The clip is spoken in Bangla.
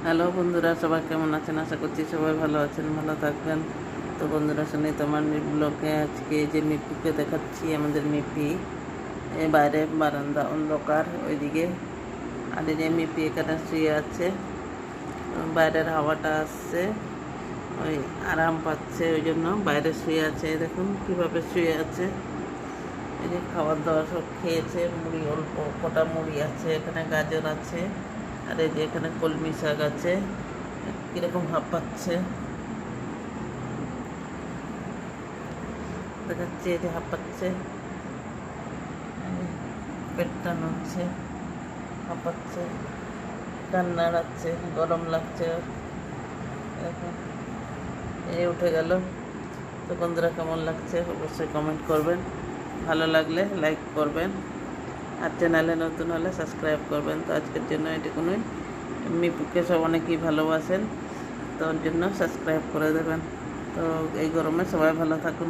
হ্যালো বন্ধুরা, সবাই কেমন আছেন? আশা করছি সবাই ভালো আছেন, ভালো থাকবেন। তো বন্ধুরা, শুনি তোমার ব্লগে আজকে যে মিপিকে দেখাচ্ছি। আমাদের মিপি বাইরে বারান্দা অন্ধকার ওইদিকে, আর এই যে মিপি এখানে শুয়ে আছে। বাইরের হাওয়াটা আসছে, ওই আরাম পাচ্ছে, ওই জন্য বাইরে শুয়ে আছে। দেখুন কীভাবে শুয়ে আছে। এই যে খাবার দাবার সব খেয়েছে, মুড়ি অল্প কটা মুড়ি আছে, এখানে গাজর আছে, আর এই যে এখানে কলমি শাক আছে। কীরকম হাঁপাচ্ছে দেখাচ্ছে, এই যে হাঁপাচ্ছে, পেটটা নড়ছে, হাঁপাচ্ছে, কান নাড়াচ্ছে, গরম লাগছে। এখন এই উঠে গেল। তো বন্ধুরা, কেমন লাগছে অবশ্যই কমেন্ট করবেন, ভালো লাগলে লাইক করবেন, আর চ্যানেলে নতুন হলে সাবস্ক্রাইব করবেন। তো আজকের জন্য এটুকুনই। মিপুকে সব অনেকেই ভালোবাসেন, তো ওর জন্য সাবস্ক্রাইব করে দেবেন। তো এই গরমে সবাই ভালো থাকুন।